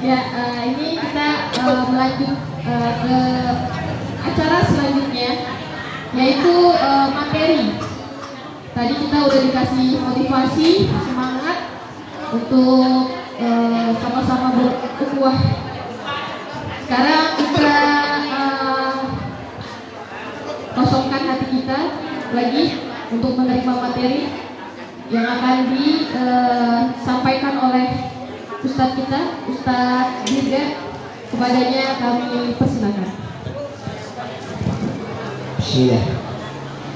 Ya, ini kita melanjut ke acara selanjutnya, yaitu materi. Tadi kita udah dikasih motivasi, semangat untuk sama-sama berukhuwah. Sekarang kita kosongkan hati kita lagi untuk menerima materi yang akan disampaikan oleh Ustadz kita, Ustadz Dirga. Kepadanya kami persilakan. Bismillah.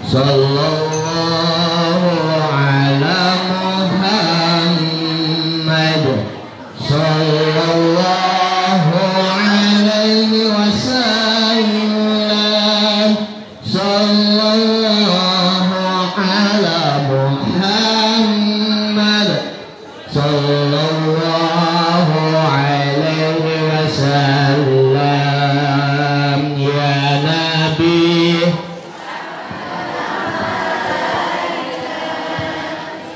Sallallahu ala Muhammad sallallahu alaihi wasallam. Sallallahu ala Muhammad sallallahu alaihi wasallam. Ya Nabi,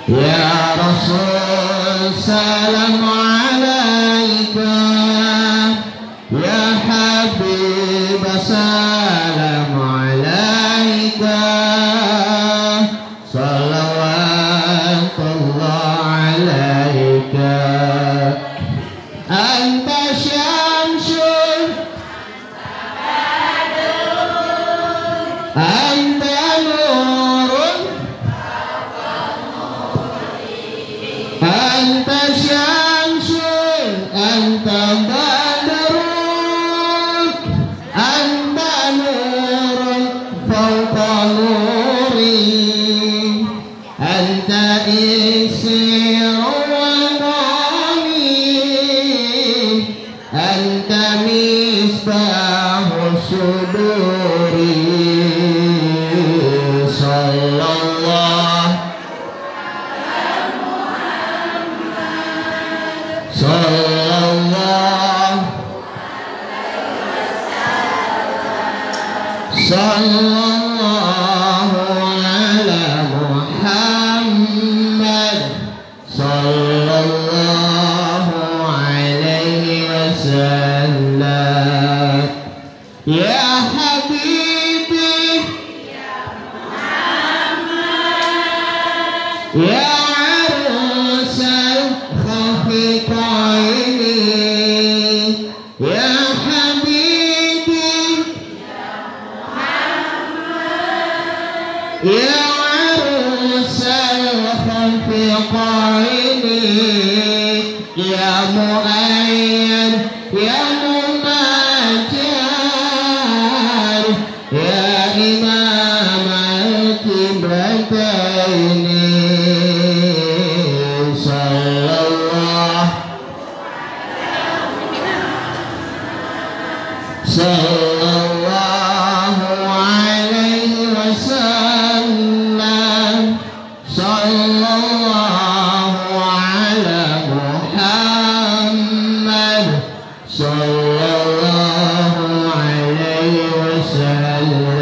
ya Rasul, salam alaika. Ya Habib, salam alaika. Salawatullah alaika. Anta syamsul, anta nurun, anta syamsul, anta badrun, anta nurun fawqa nuri, anta isirun wa dhani, anta misbahus suduri. Sallallahu ala Muhammad sallallahu alaihi wasallam. Ya Habibi, ya Muhammad, ya arusal khafiqaini, ya ya arusal khafiqaini, ya mu'ayyad, ya mumajjad, ya imam al-qiblataini. Sallallahu alaihi wasallam. Sallallahu ala Muhammad sallallahu alaihi wasallam.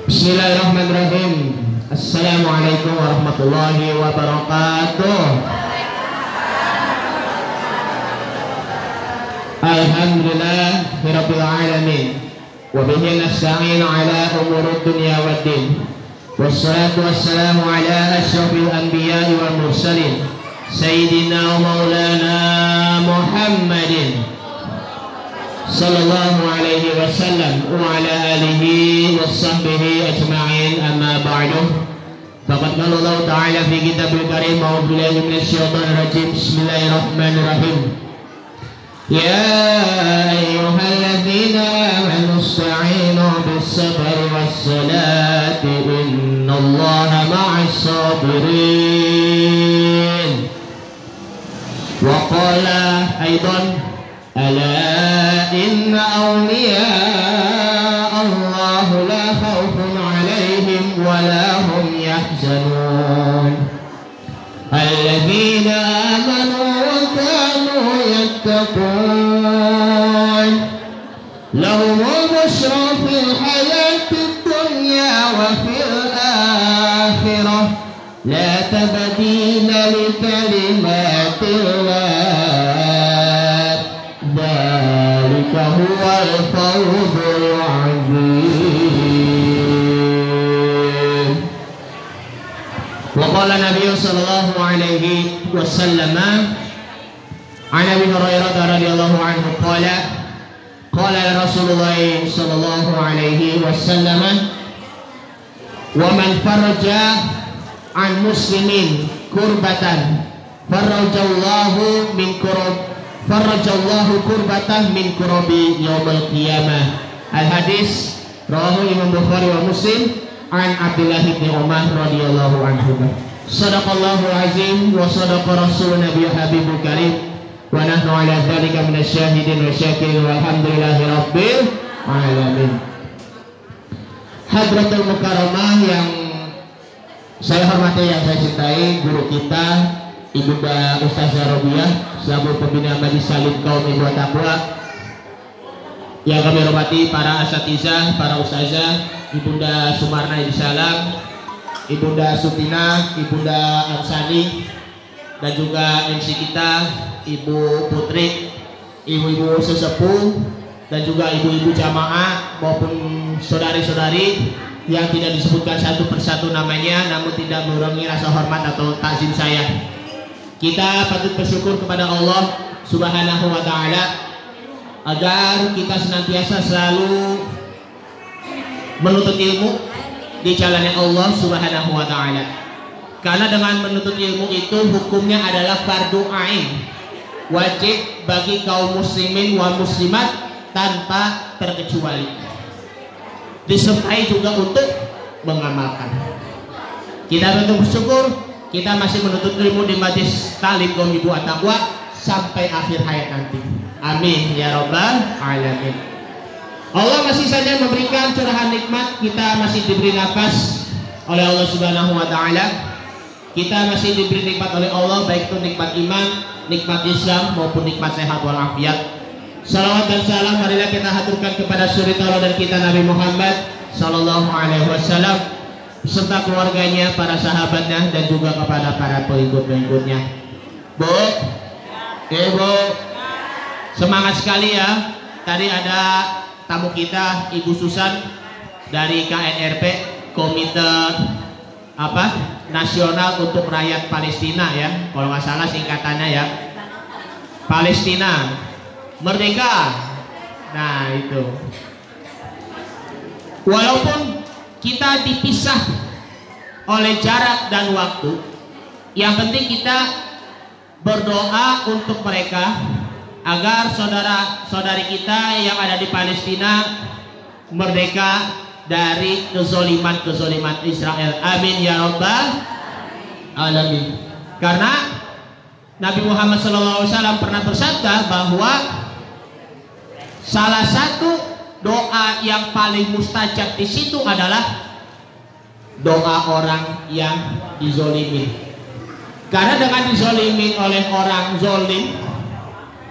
Bismillahirrahmanirrahim. Assalamualaikum warahmatullahi wabarakatuh. Alhamdulillah Rabbil Alamin, wa bihi nasta'in ala umuri dunya waddin, wassalatu wassalamu ala asyrafil anbiya'i wal mursalin, sayyidina wa maulana Muhammadin sallallahu alaihi wasallam wa ala alihi wa sahbihi ajma'in. Amma ba'du. Faqad qala Allah ta'ala fi kitabil karim, a'udzu billahi minasy syaithanir rajim. Bismillahirrahmanirrahim. يا أيها الذين آمنوا استعينوا بالصبر والصلاة إن الله مع الصابرين. وقال أيضا ألا إن أولياء الله لا خوف عليهم ولا هم يحزنون الذين آمنوا وكانوا يتقون لهم البشرى في الحياة الدنيا وفي الآخرة لا تبديل لكلمات الله ذلك هو الفوز العظيم. وقال النبي صلى الله عليه وسلم عن أبي هريرة رضي الله عنه قال رسول الله صلى الله عليه وسلم ومن فرج عن مسلم كربة فرج الله كربة من كرب يوم القيامة. الحديث رواه Imam Bukhari wa Muslim an Abdullah bin Umar radhiyallahu anhu. Sadaqallahu azim wa sadaqa rasul nabiy habibul karim wa nahnu ala dzalika minasyahidin wa syakirin walhamdulillahi rabbil alamin. Hadratul Mukarramah yang saya hormati, yang saya cintai, guru kita Ibunda Ustazah Robiah selaku pembina Majlis Salim Kaum Ibu Taqwa, yang kami hormati para asatizah, para ustazah, Ibunda Sumarna Salam, Ibunda Sutina, Ibunda Ansani, dan juga MC kita Ibu Putri, ibu-ibu sesepuh, dan juga ibu-ibu jamaah maupun saudari-saudari yang tidak disebutkan satu persatu namanya, namun tidak mengurangi rasa hormat atau takzim saya. Kita patut bersyukur kepada Allah Subhanahu wa Ta'ala agar kita senantiasa selalu menuntut ilmu di jalannya Allah Subhanahu wa Ta'ala. Karena dengan menuntut ilmu itu hukumnya adalah fardu ain, wajib bagi kaum muslimin wa muslimat tanpa terkecuali, disertai juga untuk mengamalkan. Kita tentu bersyukur kita masih menuntut ilmu di Majlis Talim Kaum Ibu At-Taqwa sampai akhir hayat nanti. Amin ya rabbal alamin. Allah masih saja memberikan curahan nikmat, kita masih diberi nafas oleh Allah Subhanahu wa Ta'ala. Kita masih diberi nikmat oleh Allah, baik itu nikmat iman, nikmat Islam maupun nikmat sehat walafiat. Salawat dan salam marilah kita haturkan kepada suri taala dan kita Nabi Muhammad sallallahu alaihi wasallam beserta keluarganya, para sahabatnya, dan juga kepada para pengikut-pengikutnya. Bu, Ibu, semangat sekali ya. Tadi ada tamu kita Ibu Susan dari KNRP, Komite Nasional untuk Rakyat Palestina ya, kalau nggak salah singkatannya ya, Palestina Merdeka. Nah itu, walaupun kita dipisah oleh jarak dan waktu, yang penting kita berdoa untuk mereka agar saudara-saudari kita yang ada di Palestina merdeka dari kezoliman Israel. Amin ya rabbal alamin. Karena Nabi Muhammad SAW pernah bersabda bahwa salah satu doa yang paling mustajab di situ adalah doa orang yang dizolimi. Karena dengan dizolimi oleh orang zolim,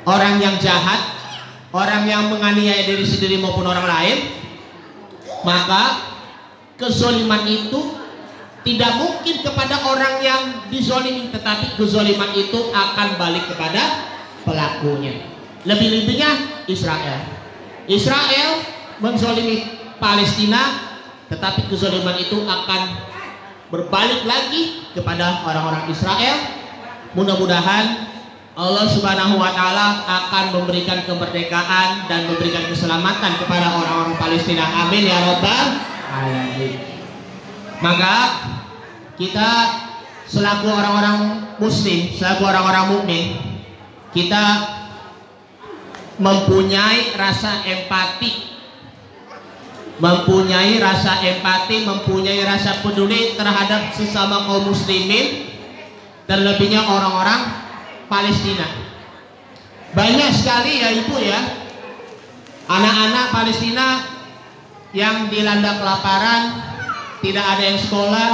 orang yang jahat, orang yang menganiaya diri sendiri maupun orang lain, maka kezoliman itu tidak mungkin kepada orang yang dizolimi, tetapi kezoliman itu akan balik kepada pelakunya. Lebih-lebihnya Israel menzolimi Palestina, tetapi kezoliman itu akan berbalik lagi kepada orang-orang Israel. Mudah-mudahan Allah Subhanahu wa Ta'ala akan memberikan kemerdekaan dan memberikan keselamatan kepada orang-orang Palestina. Amin ya rabbal alamin. Maka kita selaku orang-orang muslim, selaku orang-orang mukmin, kita mempunyai rasa empati, mempunyai rasa peduli terhadap sesama kaum muslimin, terlebihnya orang-orang Palestina. Banyak sekali ya Ibu ya, anak-anak Palestina yang dilanda kelaparan, tidak ada yang sekolah,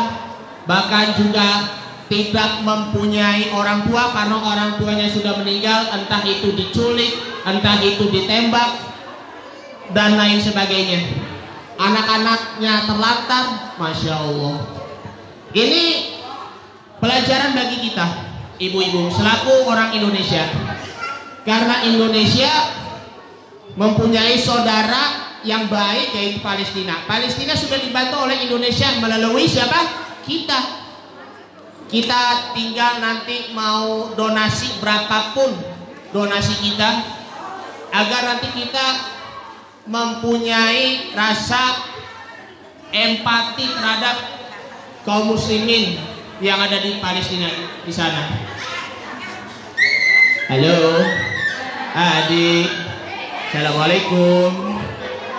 bahkan juga tidak mempunyai orang tua karena orang tuanya sudah meninggal, entah itu diculik, entah itu ditembak, dan lain sebagainya. Anak-anaknya terlantar, Masya Allah. Ini pelajaran bagi kita ibu-ibu selaku orang Indonesia, karena Indonesia mempunyai saudara yang baik yaitu Palestina. Palestina sudah dibantu oleh Indonesia melalui siapa? Kita tinggal nanti mau donasi berapapun donasi kita, agar nanti kita mempunyai rasa empati terhadap kaum muslimin yang ada di Palestina di sana. Halo, adik. Assalamualaikum.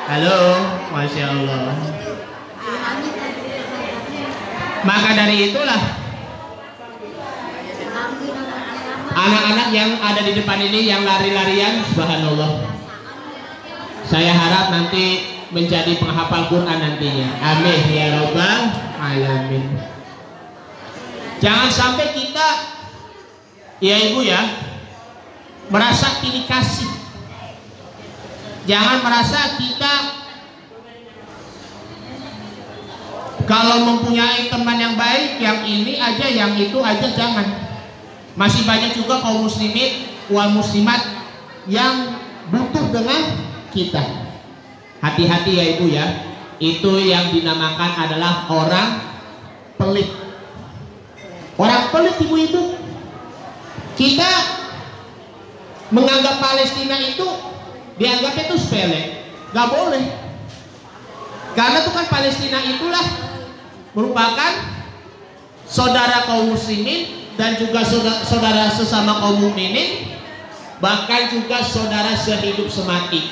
Halo, masya Allah. Maka dari itulah anak-anak yang ada di depan ini yang lari-larian, subhanallah, saya harap nanti menjadi penghafal Quran nantinya. Amin ya rabbal alamin. Jangan sampai kita, ya ibu ya, merasa pilih kasih. Jangan merasa kita kalau mempunyai teman yang baik, yang ini aja, yang itu aja, jangan. Masih banyak juga kaum muslimin wal muslimat yang butuh dengan kita. Hati-hati ya ibu ya, itu yang dinamakan adalah orang pelit. Orang pelit ibu-ibu. Kita menganggap Palestina itu dianggap itu sepele, nggak boleh. Karena itu kan Palestina itulah merupakan saudara kaum muslimin dan juga saudara sesama kaum mukminin, bahkan juga saudara sehidup semati.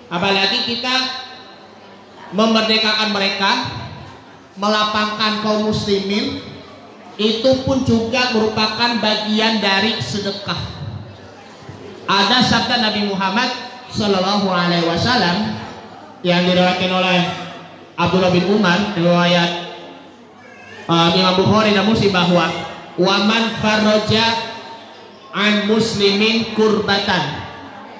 Apalagi kita memerdekakan mereka, melapangkan kaum muslimin, itu pun juga merupakan bagian dari sedekah. Ada sabda Nabi Muhammad Sallallahu Alaihi Wasallam yang diriwayatkan oleh Abdullah bin Umar, riwayat Imam Bukhari dan Muslim, bahwa waman farraja an muslimin kurbatan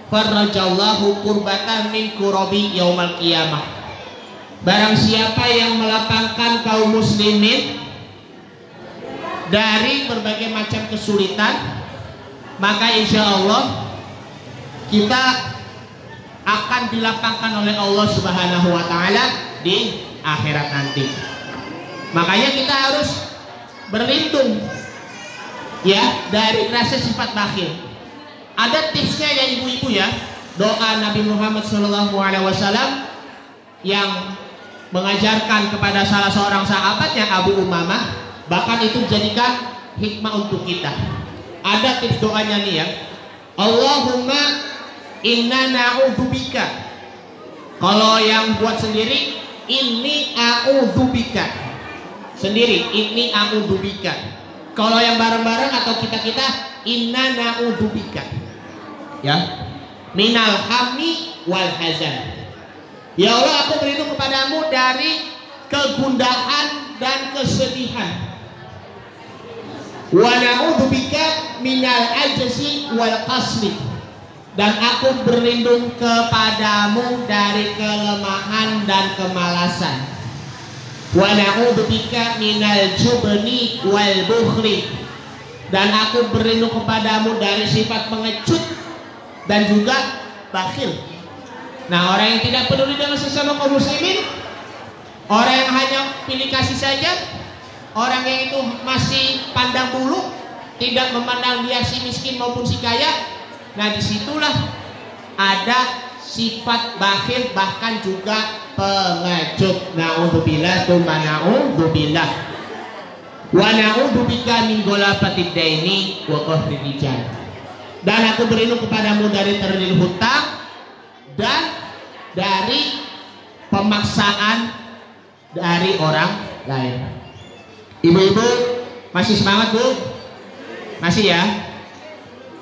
farrajallahu kurbatan min kurabi yaumal qiyamah. Barang siapa yang melapangkan kaum muslimin dari berbagai macam kesulitan, maka insya Allah kita akan dilapangkan oleh Allah Subhanahu wa Ta'ala di akhirat nanti. Makanya kita harus berlindung ya dari rasa sifat bakhil. Ada tipsnya ya ibu-ibu ya, doa Nabi Muhammad SAW yang mengajarkan kepada salah seorang sahabatnya, Abu Umamah, bahkan itu jadikan hikmah untuk kita. Ada tips doanya nih ya, Allahumma inna na'udzubika. Kalau yang buat sendiri, inni a'udzubika. Sendiri, inni a'udzubika. Kalau yang bareng-bareng atau kita-kita, inna na'udzubika. Ya, minal hammi wal hazan. Ya Allah, aku berlindung kepadamu dari kegundahan dan kesedihan. Wa na'udzubika minal ajzi wal qasri. Dan aku berlindung kepadamu dari kelemahan dan kemalasan. Wa na'udzubika minal jubni wal bukhli. Dan aku berlindung kepadamu dari sifat pengecut dan juga bakhil. Nah, orang yang tidak peduli dengan sesama kaum muslimin, orang yang hanya pilih kasih saja, orang yang itu masih pandang bulu, tidak memandang dia si miskin maupun si kaya. Nah, disitulah ada sifat bakhil, bahkan juga pengecut. Na'udzubillah tsumma na'udzubillah. Wa na'udzubika min ghalabatid daini wa qahri rijal. Dan aku berlindung kepadamu dari terdil hutang dan dari pemaksaan dari orang lain. Ibu-ibu masih semangat bu? Masih ya?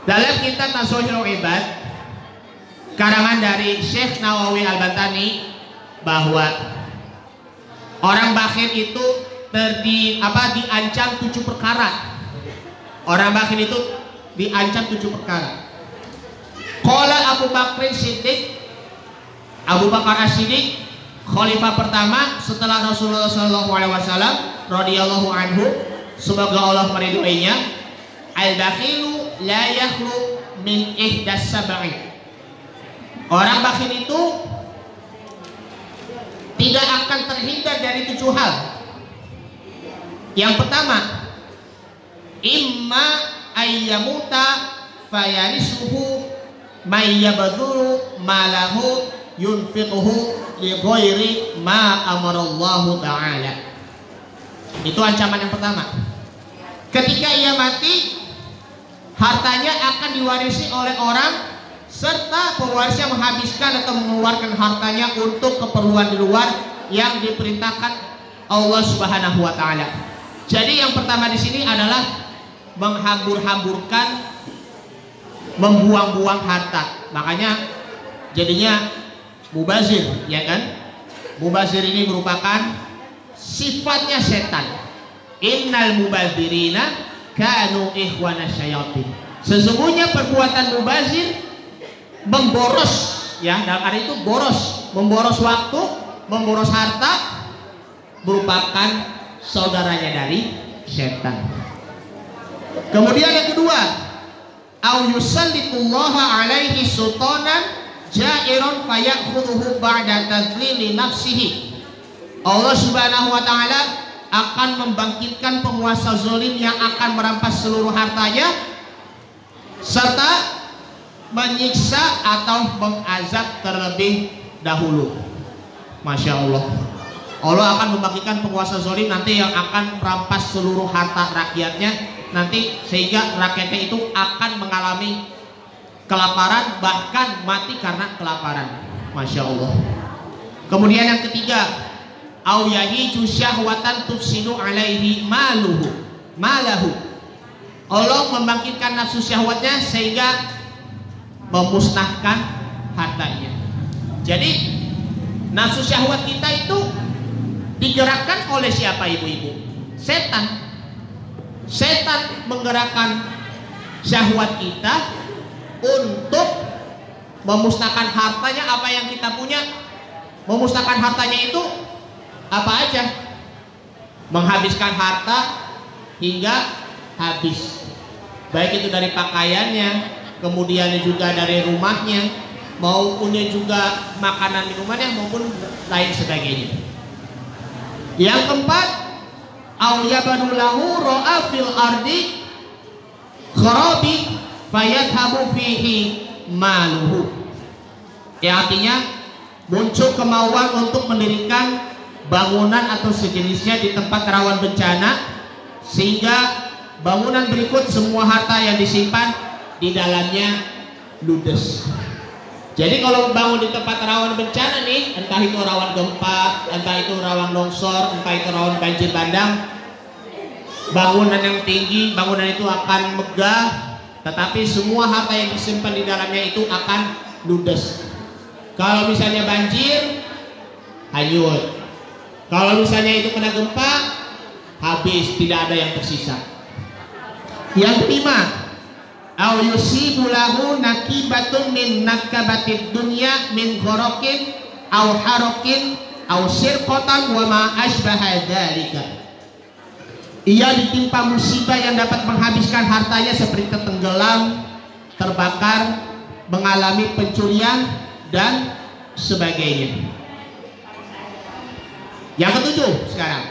Dalam kitab Tashihul Ibad karangan dari Syekh Nawawi Al-Bantani, bahwa orang bakhil itu diancam 7 perkara. Orang bakhil itu diancam 7 perkara. Qala Abu Bakr Siddiq, Abu Bakar As-Siddiq, khalifah pertama setelah Rasulullah SAW radhiyallahu anhu, semoga Allah meridhoinya, al-bakhilu la yakhlu min ihdas sab'i. Orang bakhil itu tidak akan terhindar dari 7 hal. Yang pertama, imma ayyamuta fayarisuhu may yabdhuru malahu yunfiquhu li ghairi ma amarallahu ta'ala. Itu ancaman yang pertama. Ketika ia mati, hartanya akan diwarisi oleh orang, serta pewarisnya menghabiskan atau mengeluarkan hartanya untuk keperluan di luar yang diperintahkan Allah Subhanahu wa taala. Jadi yang pertama di sini adalah menghambur-hamburkan, membuang-buang harta. Makanya jadinya mubazir, ya kan? Mubazir ini merupakan sifatnya setan. Innal mubazirina kanu ikhwana syayatin. Sesungguhnya perbuatan mubazir, memboros, ya, dalam arti itu boros, memboros waktu, memboros harta, merupakan saudaranya dari setan. Kemudian yang kedua, au yusallitullaha alaihi sultanan jairon fayakhudhuhu ba'da tadlili nafsihi. Allah Subhanahu wa taala akan membangkitkan penguasa zalim yang akan merampas seluruh hartanya serta menyiksa atau mengazab terlebih dahulu. Masya Allah. Allah akan membangkitkan penguasa zalim nanti yang akan merampas seluruh harta rakyatnya nanti, sehingga rakyatnya itu akan mengalami kelaparan, bahkan mati karena kelaparan. Masya Allah. Kemudian yang ketiga, au yahiju syahwatan tufsidu alaihi malahu. Allah membangkitkan nafsu syahwatnya sehingga memusnahkan hartanya. Jadi nafsu syahwat kita itu digerakkan oleh siapa, ibu-ibu? Setan. Setan menggerakkan syahwat kita untuk memusnahkan hartanya. Apa yang kita punya, memusnahkan hartanya itu apa aja? Menghabiskan harta hingga habis, baik itu dari pakaiannya, kemudian juga dari rumahnya, maupunnya juga makanan minumannya, maupun lain sebagainya. Yang keempat, au yabanu lahu ra'a fil ardi kharabi fayadhabu fihi maluhu. Ya, artinya muncul kemauan untuk mendirikan bangunan atau sejenisnya di tempat rawan bencana, sehingga bangunan berikut semua harta yang disimpan di dalamnya ludes. Jadi kalau bangun di tempat rawan bencana nih, entah itu rawan gempa, entah itu rawan longsor, entah itu rawan banjir bandang, bangunan yang tinggi, bangunan itu akan megah, tetapi semua harta yang disimpan di dalamnya itu akan ludes. Kalau misalnya banjir, hanyut. Kalau misalnya itu kena gempa, habis, tidak ada yang tersisa. Yang kelima, au yusibu lahu nakibatun min nakabatid dunya min gharakin au harakin au sirqatan wa ma asbaha dzalika. Ia ditimpa musibah yang dapat menghabiskan hartanya seperti tenggelam, terbakar, mengalami pencurian dan sebagainya. Yang ketujuh sekarang,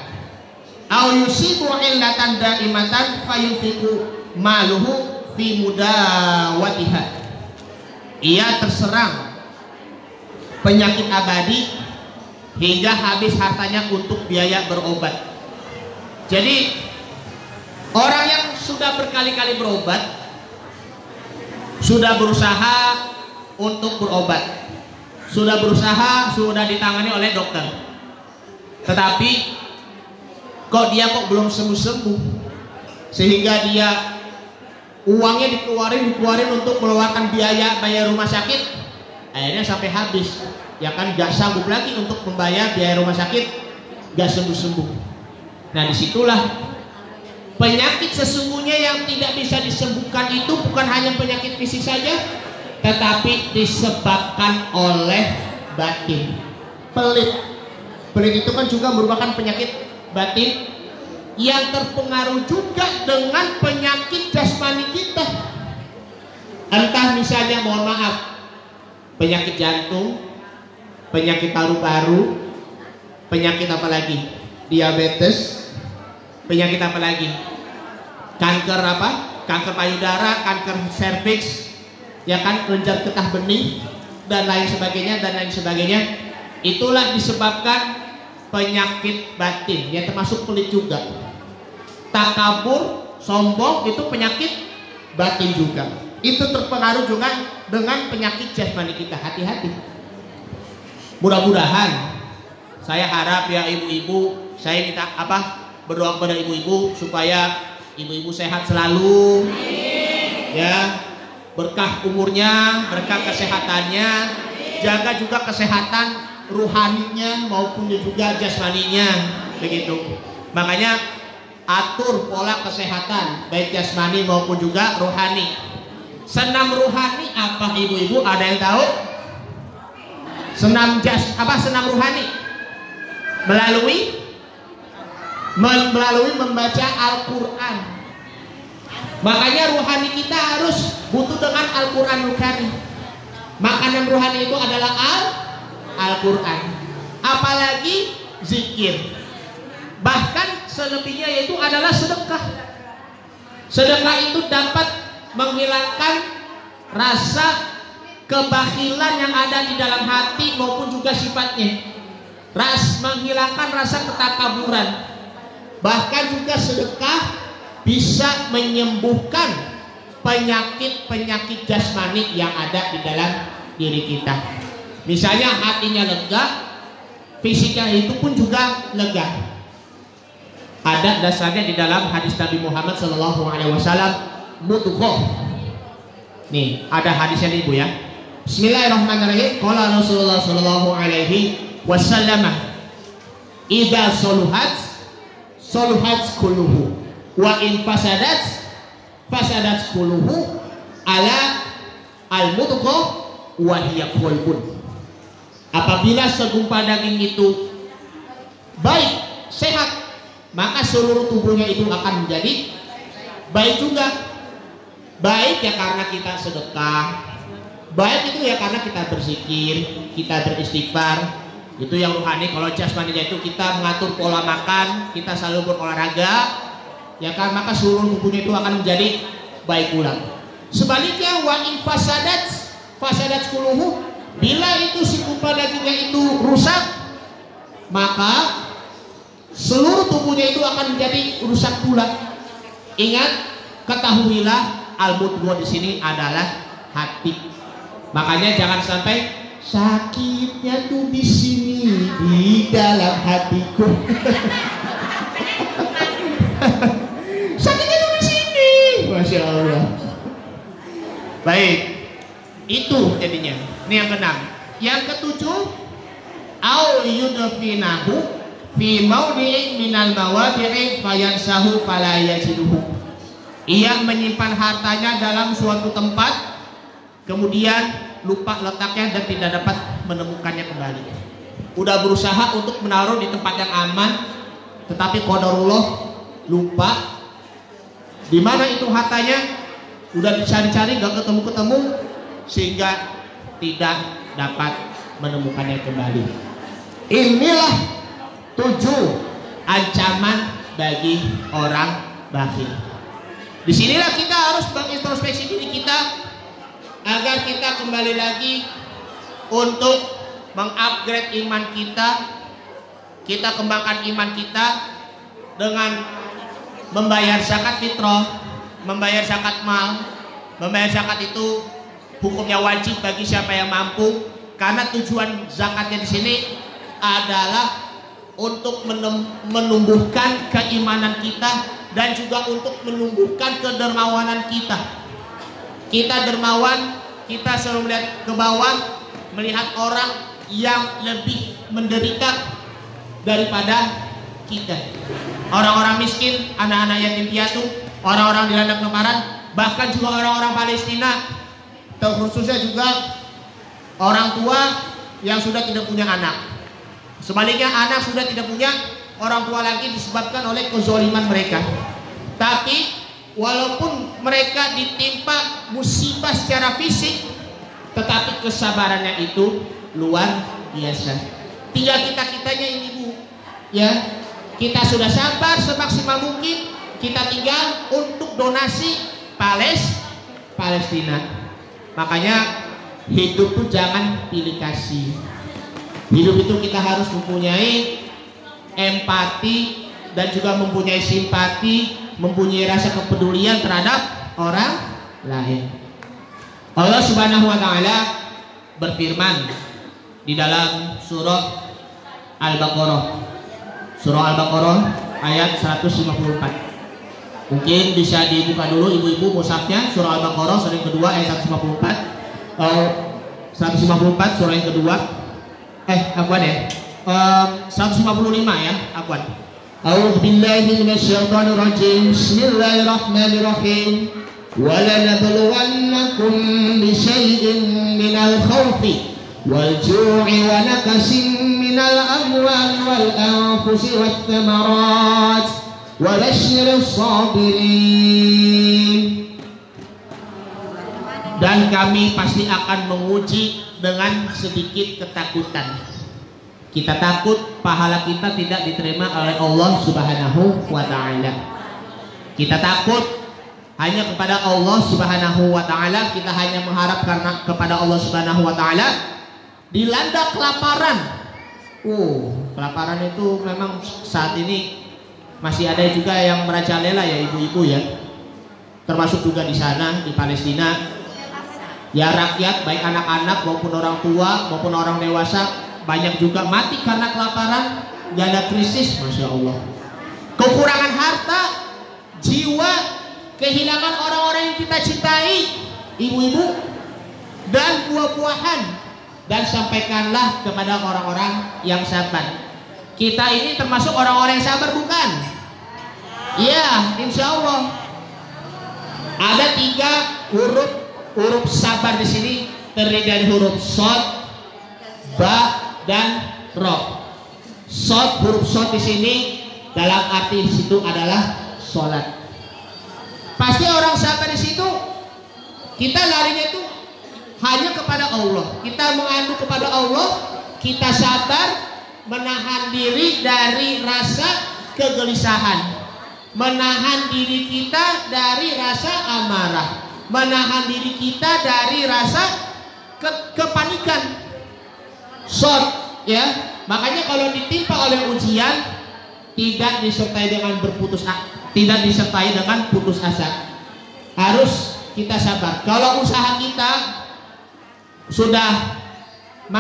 au yusibu illatan daimatan fayunfiqu maluhu fi mudawatiha. Ia terserang penyakit abadi hingga habis hartanya untuk biaya berobat. Jadi orang yang sudah berkali-kali berobat, sudah berusaha untuk berobat, sudah berusaha, sudah ditangani oleh dokter, tetapi kok belum sembuh-sembuh, sehingga dia uangnya dikeluarin untuk mengeluarkan biaya rumah sakit, akhirnya sampai habis, ya kan, gak sanggup lagi untuk membayar biaya rumah sakit, gak sembuh-sembuh. Nah, disitulah penyakit sesungguhnya yang tidak bisa disembuhkan itu bukan hanya penyakit fisik saja, tetapi disebabkan oleh batin. Pelit itu kan juga merupakan penyakit batin, yang terpengaruh juga dengan penyakit jasmani kita. Entah misalnya, mohon maaf, penyakit jantung, penyakit paru-paru, penyakit apa lagi? Diabetes, penyakit apa lagi? Kanker apa? Kanker payudara, kanker serviks, ya kan, kelenjar getah bening dan lain sebagainya dan lain sebagainya. Itulah disebabkan penyakit batin, ya termasuk pelit juga. Takabur, sombong itu penyakit batin juga. Itu terpengaruh juga dengan penyakit jasmani kita. Hati-hati. Mudah-mudahan, saya harap ya ibu-ibu, saya minta berdoa kepada ibu-ibu supaya ibu-ibu sehat selalu, ya, berkah umurnya, berkah kesehatannya, jaga juga kesehatan ruhaninya maupun juga jasmaninya, begitu. Makanya atur pola kesehatan baik jasmani maupun juga rohani. Senam rohani apa ibu-ibu? Ada yang tahu? Senam senam rohani? Melalui membaca Al-Quran. Makanya rohani kita harus butuh dengan Al-Quranul Karim. Makanan rohani itu adalah Al-Quran, apalagi zikir. Bahkan selebihnya yaitu adalah sedekah. Sedekah itu dapat menghilangkan rasa kebakilan yang ada di dalam hati maupun juga sifatnya. Menghilangkan rasa ketakaburan. Bahkan juga sedekah bisa menyembuhkan penyakit-penyakit jasmani yang ada di dalam diri kita. Misalnya hatinya lega, fisiknya itu pun juga lega. Ada dasarnya di dalam hadis Nabi Muhammad SAW, mudghah. Nih, ada hadisnya nih ibu ya. Bismillahirrahmanirrahim. Qala Rasulullah SAW, idza soluhat kulluhu wa in fasadat kulluhu ala al-mudghah wa hiya qalbun. Apabila segumpal daging itu baik, sehat, maka seluruh tubuhnya itu akan menjadi baik juga. Baik ya karena kita sedekah, baik itu ya karena kita berzikir, kita beristighfar. Itu yang rohani. Kalau jasmaninya itu kita mengatur pola makan, kita selalu berolahraga, ya kan, maka seluruh tubuhnya itu akan menjadi baik pula. Sebaliknya, wa in fasadat kuluhu, bila itu segumpal dagingnya itu rusak, maka seluruh tubuhnya itu akan menjadi rusak pula. Ingat, ketahuilah al-mudghah di sini adalah hati. Makanya jangan sampai sakitnya tuh di sini, di dalam hatiku. Sakitnya tuh di sini, masya Allah. Baik, itu jadinya. Ini yang keenam. Yang ketujuh, au yudfinahu fi mawdi'in minal mawadi'i fayansahu fala yajiduhu. Ia menyimpan hartanya dalam suatu tempat, kemudian lupa letaknya dan tidak dapat menemukannya kembali. Udah berusaha untuk menaruh di tempat yang aman, tetapi qadarullah lupa di mana itu hartanya. Udah dicari-cari gak ketemu-ketemu, sehingga tidak dapat menemukannya kembali. Inilah 7 ancaman bagi orang bakhil. Disinilah kita harus mengintrospeksi diri kita agar kita kembali lagi untuk mengupgrade iman kita. Kita kembangkan iman kita dengan membayar zakat fitrah, membayar zakat mal. Membayar zakat itu hukumnya wajib bagi siapa yang mampu, karena tujuan zakatnya di sini adalah untuk menumbuhkan keimanan kita dan juga untuk menumbuhkan kedermawanan kita. Kita dermawan, kita selalu melihat ke bawah, melihat orang yang lebih menderita daripada kita. Orang-orang miskin, anak-anak yatim piatu, orang-orang dilanda kelaparan, bahkan juga orang-orang Palestina, terkhususnya juga orang tua yang sudah tidak punya anak. Sebaliknya, anak sudah tidak punya orang tua lagi disebabkan oleh kezaliman mereka. Tapi walaupun mereka ditimpa musibah secara fisik, tetapi kesabarannya itu luar biasa. Tinggal kita-kitanya ini Bu, ya, kita sudah sabar semaksimal mungkin, kita tinggal untuk donasi Palestina. Makanya hidup itu jangan pilih kasih. Hidup itu kita harus mempunyai empati dan juga mempunyai simpati, mempunyai rasa kepedulian terhadap orang lain. Allah Subhanahu wa taala berfirman di dalam surah Al-Baqarah. Surah Al-Baqarah ayat 154. Mungkin bisa dibuka dulu ibu-ibu mushafnya, surah Al-Baqarah surah yang kedua ayat 154. 154 surah yang kedua. Afwan ya. 155 ya, afwan. A'udzu billahi minasyaitonir rajim. Bismillahirrahmanirrahim. Wa lanabluwannakum bisyai'in minal khawfi wal ju'i wa naqsin minal amwali wal anfusi wath thamarat wa basyyiris sabirin. Dan kami pasti akan menguji dengan sedikit ketakutan. Kita takut pahala kita tidak diterima oleh Allah Subhanahu wa taala. Kita takut hanya kepada Allah Subhanahu wa taala, kita hanya mengharap karena kepada Allah Subhanahu wa taala. Dilanda kelaparan. Kelaparan itu memang saat ini masih ada juga yang merajalela ya ibu-ibu ya. Termasuk juga di sana di Palestina. Ya rakyat baik anak-anak maupun orang tua maupun orang dewasa banyak juga mati karena kelaparan, janda krisis, masya Allah. Kekurangan harta, jiwa, kehilangan orang-orang yang kita cintai, ibu-ibu, dan buah-buahan. Dan sampaikanlah kepada orang-orang yang sabar. Kita ini termasuk orang-orang yang sabar bukan? Iya, insya Allah. Ada 3 huruf sabar di sini, terdiri dari huruf shad, ba, dan ro. Shad, huruf shad di sini dalam arti situ adalah sholat. Pasti orang sabar di situ kita larinya itu hanya kepada Allah. Kita mengandung kepada Allah, kita sabar, menahan diri dari rasa kegelisahan, menahan diri kita dari rasa amarah, menahan diri kita dari rasa kepanikan. Short ya, makanya kalau ditimpa oleh ujian tidak disertai dengan putus asa. Harus kita sabar. Kalau usaha kita sudah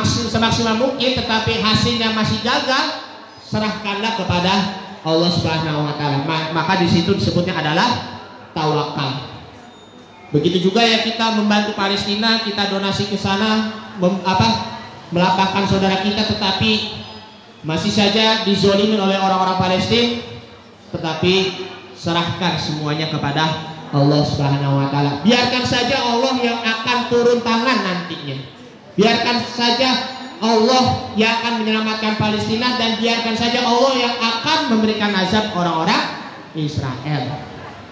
semaksimal mungkin tetapi hasilnya masih gagal, serahkanlah kepada Allah Subhanahu wa taala. Maka di situ disebutnya adalah tawakal. Begitu juga ya kita membantu Palestina, kita donasi ke sana, melapangkan saudara kita, tetapi masih saja dizolimin oleh orang-orang Palestina. Tetapi serahkan semuanya kepada Allah Subhanahu wa taala. Biarkan saja Allah yang akan turun tangan nantinya. Biarkan saja Allah yang akan menyelamatkan Palestina, dan biarkan saja Allah yang akan memberikan azab orang-orang Israel.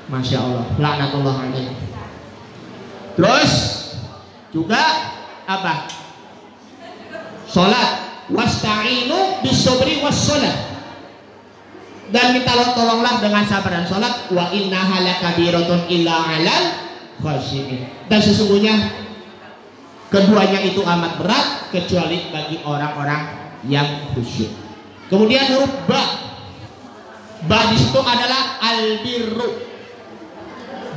Masya Allah, laknatullah alaihi. Terus juga apa? Salat, wasta'inu bis-sabri was-shalah. Dan minta tolonglah dengan sabar dan salat. Wa innaha lakabiratun illa 'alal khashi'in. Dan sesungguhnya keduanya itu amat berat kecuali bagi orang-orang yang khusyuk. Kemudian huruf ba. Ba di situ adalah al-birru.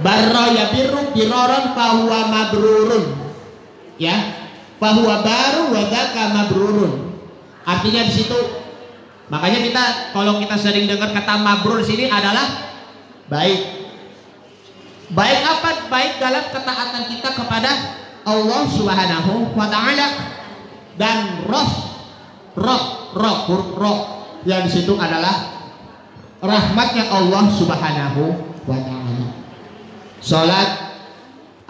Barra ya birru biraran fahuwa mabrurun. Ya. Fahuwa baru wa dzaka mabrurun. Artinya di situ, makanya kita kalau kita sering dengar kata mabrur di sini adalah baik. Baik apa? Baik dalam ketaatan kita kepada Allah Subhanahu wa taala. Dan roh yang di situ adalah rahmatnya Allah Subhanahu wa taala. Salat,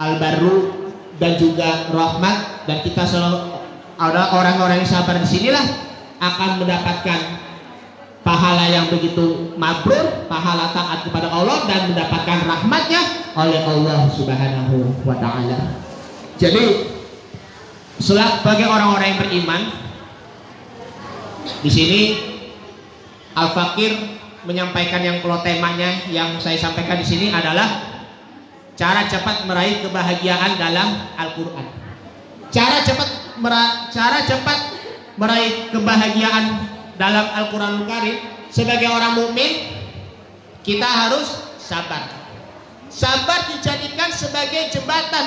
al-barru, dan juga rahmat. Dan kita selalu ada orang-orang yang sabar di sinilah akan mendapatkan pahala yang begitu mabrur, pahala taat kepada Allah dan mendapatkan rahmatnya oleh Allah Subhanahu wa Ta'ala. Jadi sebagai orang-orang yang beriman, di sini Al-Fakir menyampaikan yang kalau temanya yang saya sampaikan di sini adalah cara cepat meraih kebahagiaan dalam Al-Quran. Cara cepat meraih kebahagiaan dalam Al-Quranul Karim. Sebagai orang mukmin, kita harus sabar. Sabar dijadikan sebagai jembatan,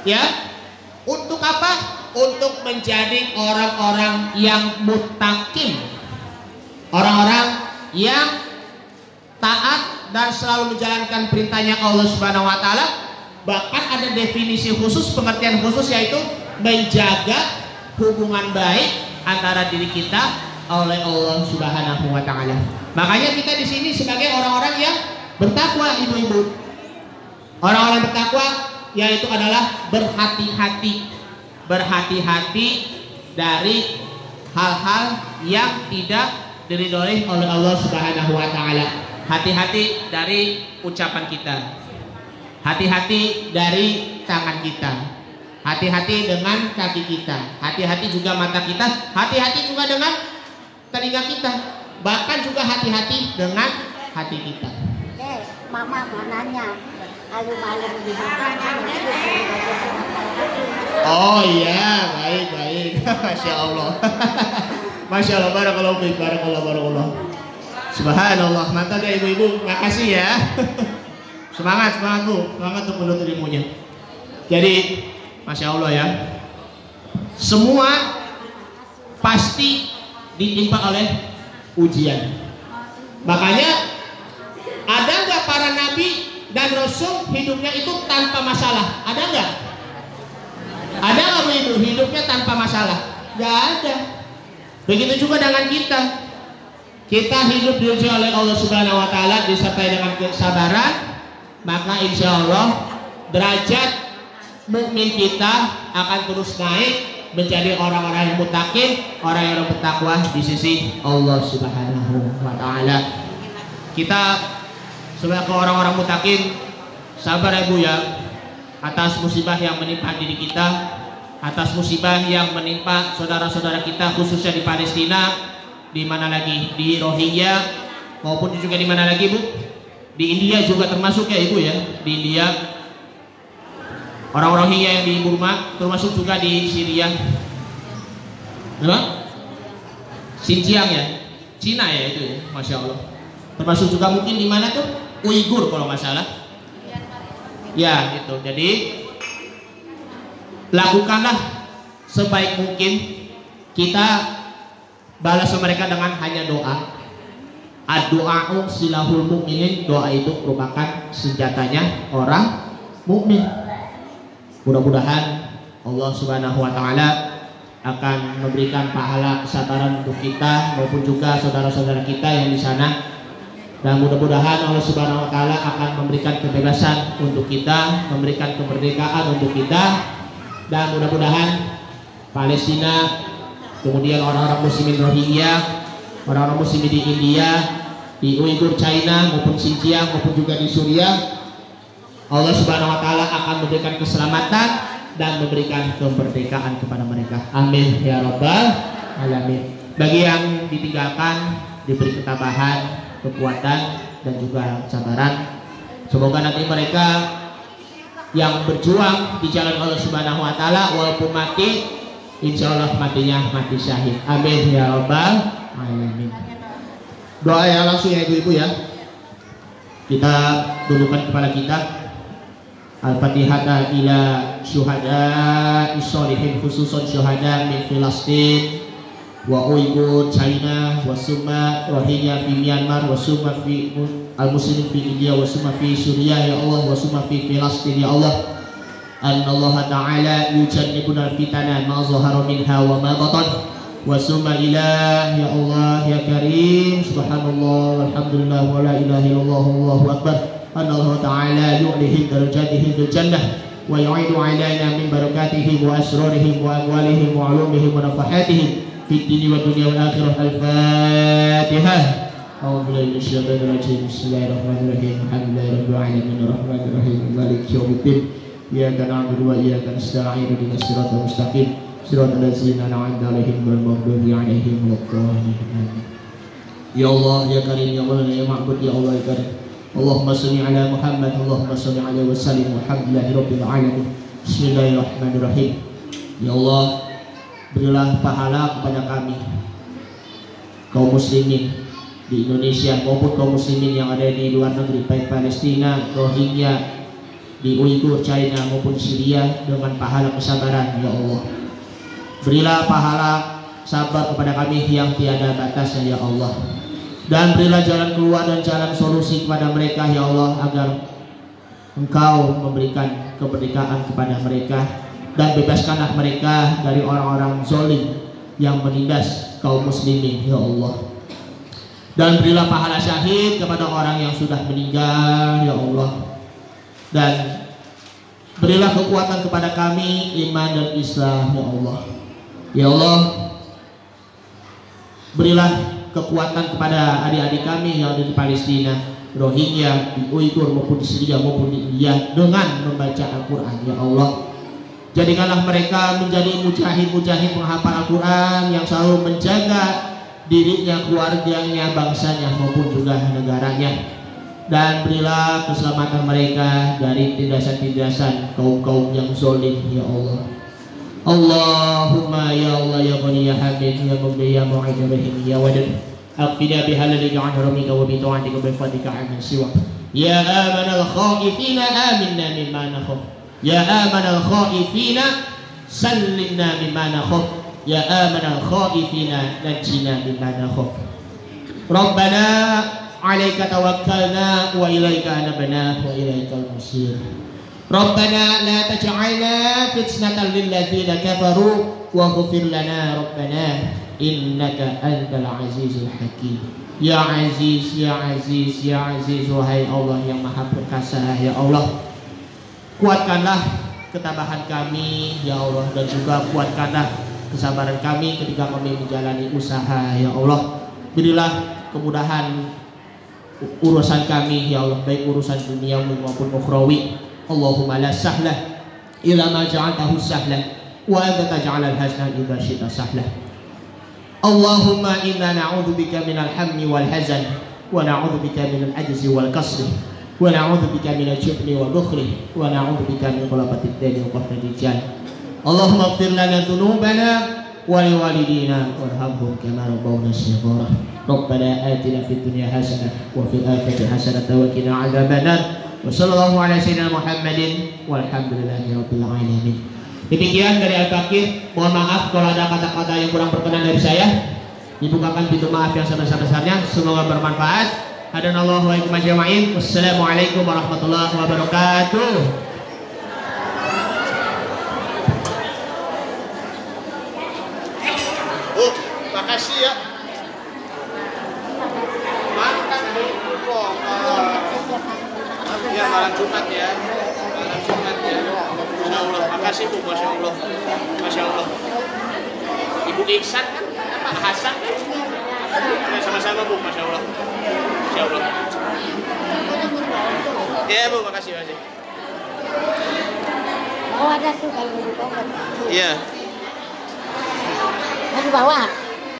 ya. Untuk apa? Untuk menjadi orang-orang yang muttaqin, orang-orang yang taat dan selalu menjalankan perintahnya Allah Subhanahu wa Ta'ala. Bahkan ada definisi khusus, pengertian khusus, yaitu menjaga hubungan baik antara diri kita oleh Allah Subhanahu wa Ta'ala. Makanya kita di sini sebagai orang-orang yang bertakwa, ibu-ibu. Orang-orang bertakwa yaitu adalah berhati-hati, berhati-hati dari hal-hal yang tidak diridhoi oleh Allah Subhanahu wa Ta'ala. Hati-hati dari ucapan kita, hati-hati dari tangan kita, hati-hati dengan kaki kita, hati-hati juga mata kita, hati-hati juga dengan telinga kita, bahkan juga hati-hati dengan hati kita. Mama mau nanya, malam di mana? Oh iya, baik. Masya Allah. Masya Allah, barakallahu fiik, barakallahu. Subhanallah, mantap ya ibu-ibu, makasih ya. Semangat tuh penuntut ilmunya. Jadi, Masya Allah ya, semua pasti ditimpa oleh ujian. Makanya ada nggak para nabi dan rasul hidupnya itu tanpa masalah? Ada nggak? Ada nggak ibu hidupnya tanpa masalah? Nggak ada. Begitu juga dengan kita. Kita hidup diuji oleh Allah Subhanahu wa Ta'ala disertai dengan kesabaran, maka insya Allah derajat mukmin kita akan terus naik menjadi orang-orang yang muttaqin, orang yang bertakwa di sisi Allah Subhanahu wa Ta'ala. Kita sebagai orang-orang muttaqin sabar ya Bu ya atas musibah yang menimpa diri kita, atas musibah yang menimpa saudara-saudara kita khususnya di Palestina, di mana lagi di Rohingya, maupun juga di mana lagi Bu? Di India juga termasuk ya Ibu ya, di India. Orang Rohingya yang di Burma, termasuk juga di Syria. Apa? Xinjiang ya, Cina ya itu ya, Masya Allah. Termasuk juga mungkin di mana tuh? Uighur kalau nggak salah. Ya gitu. Jadi lakukanlah sebaik mungkin. Kita balas mereka dengan hanya doa. Ad-du'a'u silahul mu'minin. Doa itu merupakan senjatanya orang mukmin. Mudah-mudahan Allah Subhanahu wa Ta'ala akan memberikan pahala kesabaran untuk kita maupun juga saudara-saudara kita yang di sana. Dan mudah-mudahan Allah Subhanahu wa Ta'ala akan memberikan kebebasan untuk kita, memberikan kemerdekaan untuk kita. Dan mudah-mudahan Palestina, kemudian orang-orang muslimin Rohingya, orang-orang muslimin di India, di Uighur China maupun Xinjiang maupun juga di Suriah, Allah Subhanahu wa Ta'ala akan memberikan keselamatan dan memberikan kemerdekaan kepada mereka. Amin ya rabbal alamin. Bagi yang ditinggalkan diberi ketabahan, kekuatan dan juga kesabaran. Semoga nanti mereka yang berjuang di jalan Allah Subhanahu wa Ta'ala walaupun mati, insya Allah matinya mati syahid. Amin ya rabbal alamin. Doa yang langsung ya ibu-ibu ya. Kita tundukkan kepala kita. Al-Fatihah ila syuhada sholihin, khususan syuhada min Filastin wa Uighur China wa summa Rohingya fi Myanmar wa summa fi al-muslimin fi India wa summa fi Suriah ya Allah wa summa fi Filastin ya Allah. Annallaha ta'ala yujannibuna fitana ma zahara minha wa ma batan wa summa ilah ya Allah ya Karim. Subhanallah walhamdulillah wa la ilaha illallah wallahu akbar. Anallahu ta'ala yu'lihi darajatihi fil jannah wa yu'idu alaina min barakatihi wa asrarihi wa amwalihi wa ulumihim wa nafahatihim في الدين والدنيا والآخرة. الفاتحة. أعوذ بالله من الشيطان الرجيم. بسم الله الرحمن الرحيم. الحمد لله رب العالمين الرحمن الرحيم مالك يوم الدين إياك نعبد وإياك نستعين اهدنا الصراط المستقيم صراط الذين أنعمت عليهم غير المغضوب عليهم ولا الضالين. Ya Allah ya Karim ya Allah ya Ma'bud ya Allah ya Karim. Allahumma shalli ala Muhammad, Allahumma shalli alaihi wa sallim, walhamdulillahirabbil alamin. Bismillahirrahmanirrahim. Ya Allah, berilah pahala kepada kami kaum muslimin di Indonesia maupun kaum muslimin yang ada di luar negeri, baik Palestina, Rohingya, di Uighur, China maupun Syria, dengan pahala kesabaran ya Allah. Berilah pahala sabar kepada kami yang tiada batasnya ya Allah. Dan berilah jalan keluar dan jalan solusi kepada mereka ya Allah, agar Engkau memberikan kemerdekaan kepada mereka dan bebaskanlah mereka dari orang-orang zalim yang menindas kaum muslimin ya Allah. Dan berilah pahala syahid kepada orang yang sudah meninggal ya Allah. Dan berilah kekuatan kepada kami iman dan Islam ya Allah. Ya Allah, berilah kekuatan kepada adik-adik kami yang ada di Palestina, Rohingya, di Uighur maupun di Syria maupun di India dengan membaca Al-Quran ya Allah. Jadikanlah mereka menjadi mujahid-mujahid penghafal Al-Quran yang selalu menjaga dirinya, keluarganya, bangsanya maupun juga negaranya. Dan berilah keselamatan mereka dari tindasan-tindasan kaum-kaum yang zalim ya Allah. Allahumma ya Allah ya Ghani ya Hamid ya Mubdi ya Mu'id ya Rahim ya Wadud aqfina bihalalika an haramika wa bi ta'atika bi fadlika an siwa ya amanal khaifina aminna mimma nakhaf ya amanal khaifina sallimna mimma nakhaf ya amanal khaifina najjina mimma nakhaf. Rabbana 'alaika tawakkalna wa ilaika anabna wa ilaikal masir. Rabbana la taj'alna fitnatan lil ladzina kafaru waghfir lana Rabbana innaka antal azizul hakim. Ya Aziz ya Aziz ya Aziz, wahai Allah yang Maha Perkasa ya Allah, kuatkanlah ketabahan kami ya Allah, dan juga kuatkanlah kesabaran kami ketika kami menjalani usaha ya Allah. Berilah kemudahan urusan kami ya Allah, baik urusan duniawi maupun ukhrawi. Allahumma la sahlah illa ma ja'altahu sahlah wa anta taj'alal hazna idza syi'ta sahlah. Allahumma inna na'udzubika minal hammi wal hazan wa na'udzubika minal ajzi wal kasri wa na'udzubika minal jubni wal bukhli wa na'udzubika min ghalabati ad-dayni wa qahri rijal. Allahumma ighfir lana dhunubana wa liwalidina warhamhum kama rabbawna shighara. Rabbana atina fid dunya hasanah wa fil akhirati hasanah wa qina adzabannar. Wassallallahu ala sayyidina Muhammadin walhamdulillahi rabbil alamin. Demikian dari Al-Fakir. Mohon maaf kalau ada kata-kata yang kurang berkenan dari saya. Dibukakan pintu maaf yang sebesar-besarnya. Semoga bermanfaat. Hadanallahu wa iyyakum ajma'in. Wassalamualaikum warahmatullahi wabarakatuh. Oh, makasih ya. Makan ya, malam Jumat ya. Malam Jumat ya. Masya Allah, makasih Bu, Masya Allah. Masya Allah. Ibu Iksan kan, Pak Hasan kan? Ya, sama-sama Bu, Masya Allah. Masya Allah. Ya Bu, makasih. Oh ada tuh kalau di bawah. Iya. Di bawah.